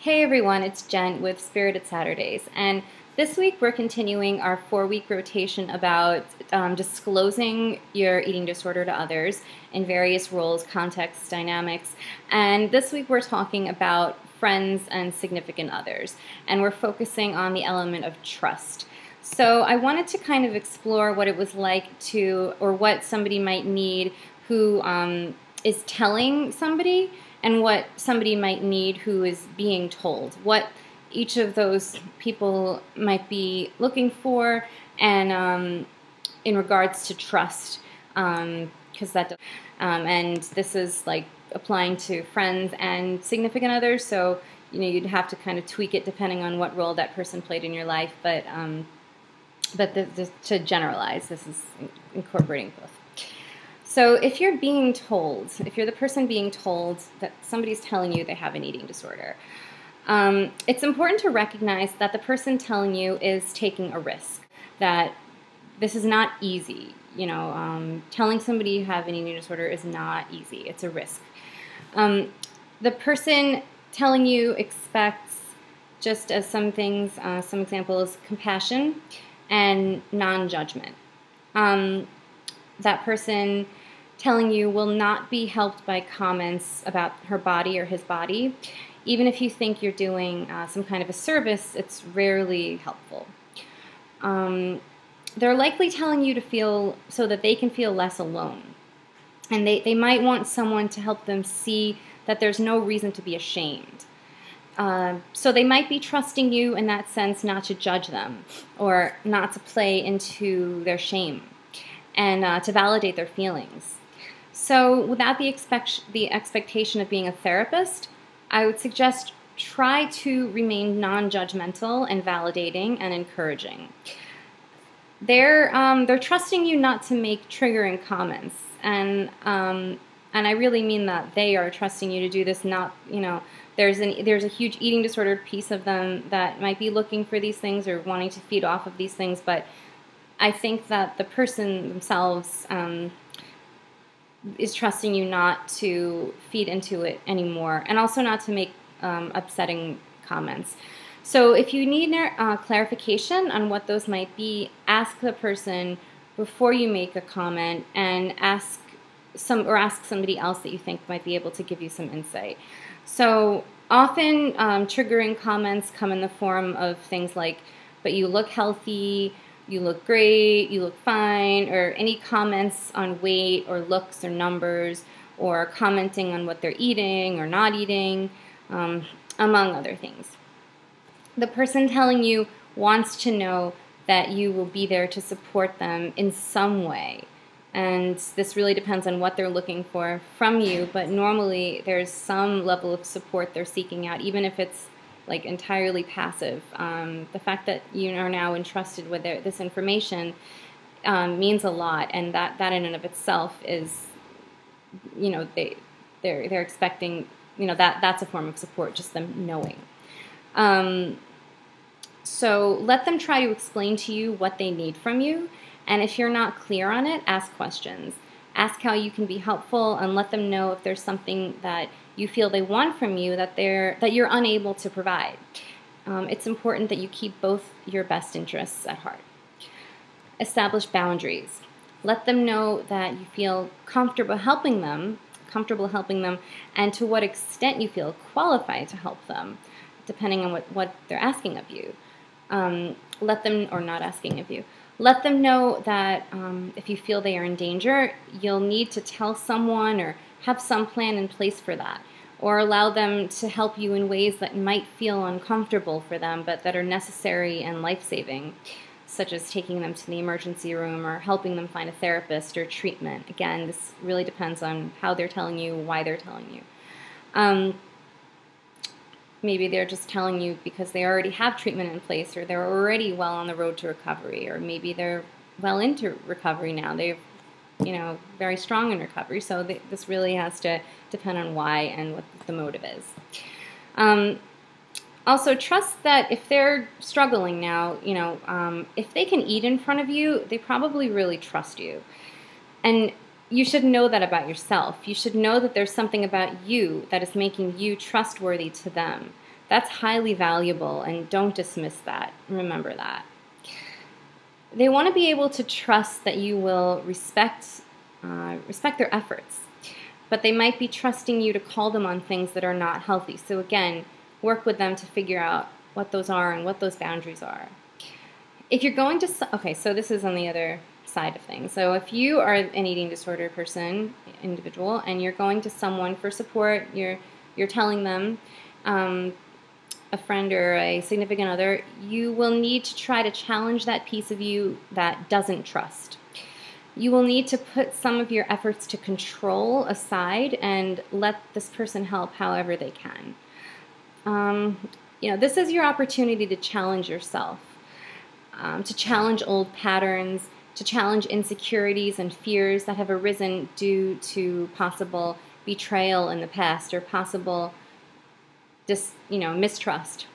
Hey everyone, it's Jen with Spirited Saturdays, and this week we're continuing our 4-week rotation about disclosing your eating disorder to others in various roles, contexts, dynamics, and this week we're talking about friends and significant others, and we're focusing on the element of trust. So I wanted to kind of explore what it was like to, or what somebody might need who is telling somebody, and what somebody might need who is being told, what each of those people might be looking for, and in regards to trust, because and this is like applying to friends and significant others, so you'd have to kind of tweak it depending on what role that person played in your life, but to generalize, this is incorporating both. So if you're being told, if you're the person being told that somebody's telling you they have an eating disorder, it's important to recognize that the person telling you is taking a risk, that this is not easy. Telling somebody you have an eating disorder is not easy. It's a risk. The person telling you expects, just as some things, some examples, compassion and non-judgment. That person telling you will not be helped by comments about her body or his body. Even if you think you're doing some kind of a service, it's rarely helpful. They're likely telling you to feel so that they can feel less alone. And they might want someone to help them see that there's no reason to be ashamed. So they might be trusting you in that sense not to judge them or not to play into their shame, and to validate their feelings. So without the expectation of being a therapist, I would suggest try to remain non-judgmental and validating and encouraging. They're trusting you not to make triggering comments, and I really mean that. They are trusting you to do this. Not, there's a huge eating disorder piece of them that might be looking for these things or wanting to feed off of these things, but I think that the person themselves is trusting you not to feed into it anymore, and also not to make upsetting comments. So if you need clarification on what those might be, ask the person before you make a comment, and ask somebody else that you think might be able to give you some insight. So often triggering comments come in the form of things like, "But you look healthy," "You look great," "You look fine," or any comments on weight or looks or numbers, or commenting on what they're eating or not eating, among other things. The person telling you wants to know that you will be there to support them in some way. And this really depends on what they're looking for from you, but normally there's some level of support they're seeking out, even if it's like entirely passive. The fact that you are now entrusted with this information means a lot, and that in and of itself is, they're expecting, that's a form of support, just them knowing. So let them try to explain to you what they need from you, and if you're not clear on it, ask questions. Ask how you can be helpful, and let them know if there's something that you feel they want from you that you're unable to provide. It's important that you keep both your best interests at heart. Establish boundaries. Let them know that you feel comfortable helping them, and to what extent you feel qualified to help them, depending on what they're asking of you. Let them, or not asking of you. Let them know that if you feel they are in danger, you'll need to tell someone or have some plan in place for that, or allow them to help you in ways that might feel uncomfortable for them, but that are necessary and life-saving, such as taking them to the emergency room or helping them find a therapist or treatment. Again, this really depends on how they're telling you, why they're telling you. Maybe they're just telling you because they already have treatment in place, or they're already well on the road to recovery, or maybe they're well into recovery now. They're very strong in recovery. So this really has to depend on why and what the motive is. Also, trust that if they're struggling now, if they can eat in front of you, they probably really trust you. And you should know that about yourself. You should know that there's something about you that is making you trustworthy to them. That's highly valuable, and don't dismiss that. Remember that. They want to be able to trust that you will respect their efforts, but they might be trusting you to call them on things that are not healthy. So again, work with them to figure out what those are and what those boundaries are. If you're going to, okay, so this is on the other side of things. So if you are an eating disorder individual, and you're going to someone for support, you're telling them, a friend or a significant other, you will need to try to challenge that piece of you that doesn't trust. You will need to put some of your efforts to control aside and let this person help however they can. This is your opportunity to challenge yourself, to challenge old patterns, to challenge insecurities and fears that have arisen due to possible betrayal in the past or possible mistrust,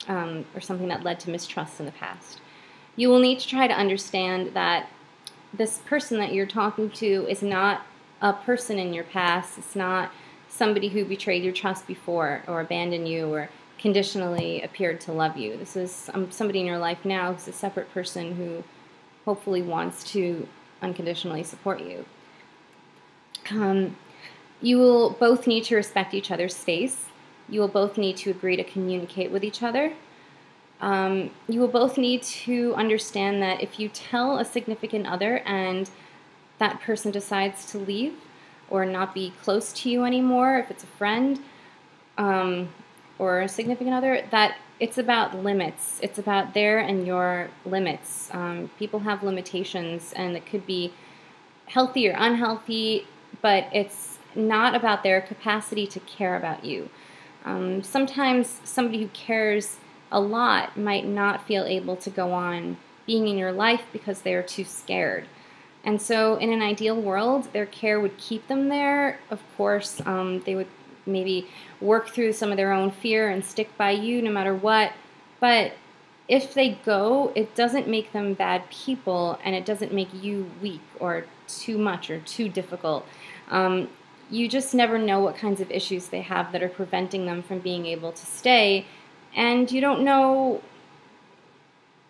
or something that led to mistrust in the past. You will need to try to understand that this person that you're talking to is not a person in your past. It's not somebody who betrayed your trust before or abandoned you or conditionally appeared to love you. This is somebody in your life now who's a separate person who hopefully wants to unconditionally support you. You will both need to respect each other's space. You will both need to agree to communicate with each other. You will both need to understand that if you tell a significant other and that person decides to leave or not be close to you anymore, if it's a friend or a significant other, that it's about limits. It's about their and your limits. People have limitations, and it could be healthy or unhealthy, but it's not about their capacity to care about you. Sometimes somebody who cares a lot might not feel able to go on being in your life because they are too scared. And so in an ideal world, their care would keep them there. Of course, they would maybe work through some of their own fear and stick by you no matter what. But if they go, it doesn't make them bad people, and it doesn't make you weak or too much or too difficult. You just never know what kinds of issues they have that are preventing them from being able to stay, and you don't know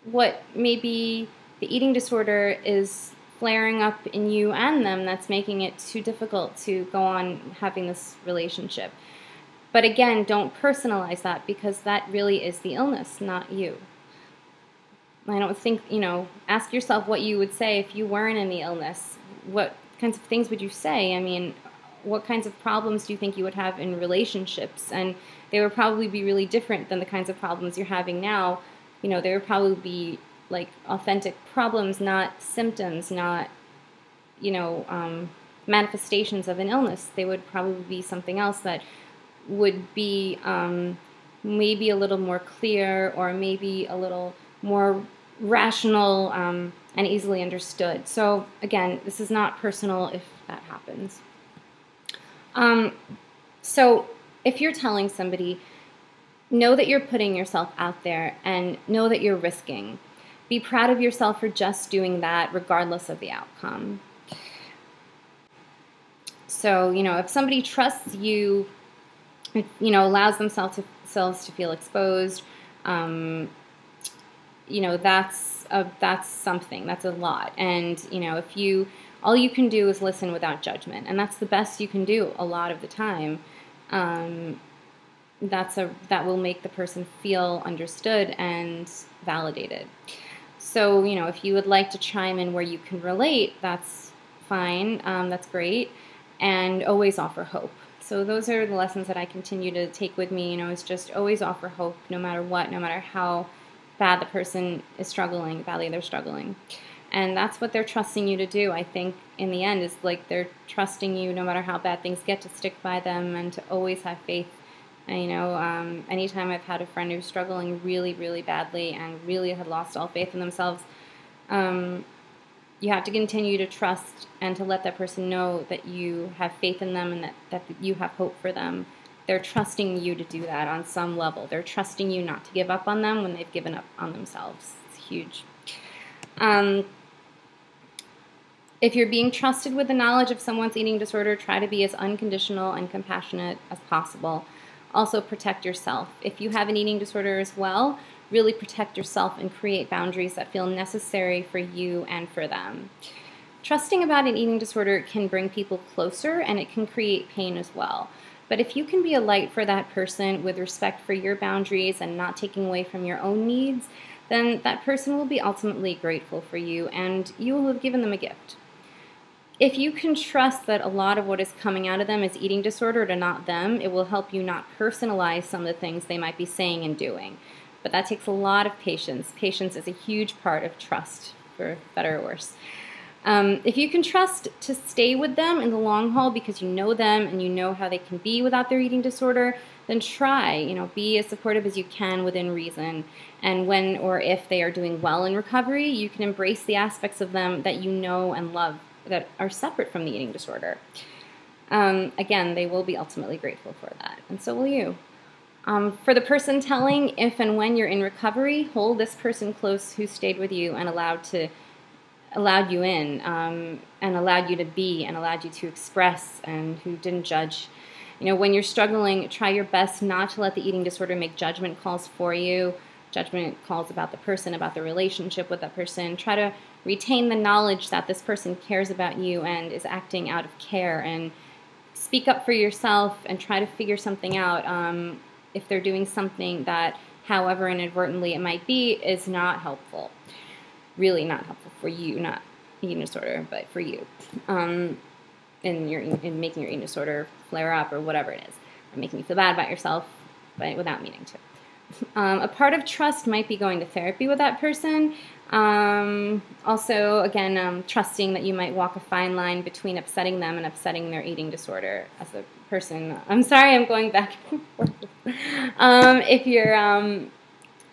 what maybe the eating disorder is flaring up in you and them that's making it too difficult to go on having this relationship. But again, don't personalize that, because that really is the illness, not you. I don't think, ask yourself what you would say if you weren't in the illness. What kinds of things would you say? I mean, what kinds of problems do you think you would have in relationships? And they would probably be really different than the kinds of problems you're having now. They would probably be like authentic problems, not symptoms, not, manifestations of an illness. They would probably be something else that would be maybe a little more clear, or maybe a little more rational and easily understood. So again, this is not personal if that happens. So if you're telling somebody, know that you're putting yourself out there and know that you're risking. Be proud of yourself for just doing that regardless of the outcome. So, if somebody trusts you, allows themselves to feel exposed, that's something, that's a lot. And, if all you can do is listen without judgment, and that's the best you can do a lot of the time. That will make the person feel understood and validated. So, if you would like to chime in where you can relate, that's fine, that's great, and always offer hope. So those are the lessons that I continue to take with me, is just always offer hope no matter what, no matter how bad the person is struggling, badly they're struggling. And that's what they're trusting you to do, I think, in the end, is like they're trusting you no matter how bad things get, to stick by them and to always have faith. And, anytime I've had a friend who's struggling really, really badly and really had lost all faith in themselves, you have to continue to trust and to let that person know that you have faith in them and that you have hope for them. They're trusting you to do that on some level. They're trusting you not to give up on them when they've given up on themselves. It's huge. If you're being trusted with the knowledge of someone's eating disorder, try to be as unconditional and compassionate as possible. Also protect yourself. If you have an eating disorder as well, really protect yourself and create boundaries that feel necessary for you and for them. Trusting about an eating disorder can bring people closer, and it can create pain as well. But if you can be a light for that person with respect for your boundaries and not taking away from your own needs, then that person will be ultimately grateful for you, and you will have given them a gift. If you can trust that a lot of what is coming out of them is eating disorder to not them, it will help you not personalize some of the things they might be saying and doing. But that takes a lot of patience. Patience is a huge part of trust, for better or worse. If you can trust to stay with them in the long haul because you know them and you know how they can be without their eating disorder, then try, be as supportive as you can within reason. And when or if they are doing well in recovery, you can embrace the aspects of them that you know and love that are separate from the eating disorder. Again, they will be ultimately grateful for that, and so will you. For the person telling, if and when you're in recovery, hold this person close who stayed with you and allowed you in, and allowed you to be, and allowed you to express, and who didn't judge. When you're struggling, try your best not to let the eating disorder make judgment calls for you, judgment calls about the person, about the relationship with that person. Try to retain the knowledge that this person cares about you and is acting out of care, and speak up for yourself and try to figure something out if they're doing something that, however inadvertently it might be, is not helpful. Really not helpful for you, not eating disorder, but for you, in making your eating disorder flare up or whatever it is, or making you feel bad about yourself, but without meaning to. A part of trust might be going to therapy with that person. Also, again, trusting that you might walk a fine line between upsetting them and upsetting their eating disorder as a person. I'm sorry, I'm going back and forth.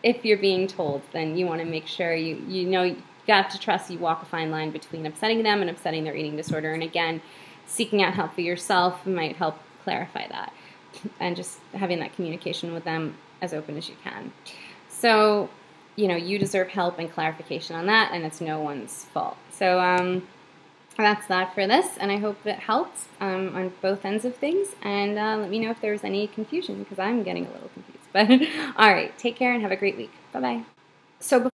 If you're being told, then you want to make sure you got to trust you walk a fine line between upsetting them and upsetting their eating disorder. And again, seeking out help for yourself might help clarify that, and just having that communication with them as open as you can. So, you deserve help and clarification on that, and it's no one's fault. So that's that for this, and I hope it helps on both ends of things, and let me know if there's any confusion, because I'm getting a little confused. But all right, take care and have a great week. Bye-bye. So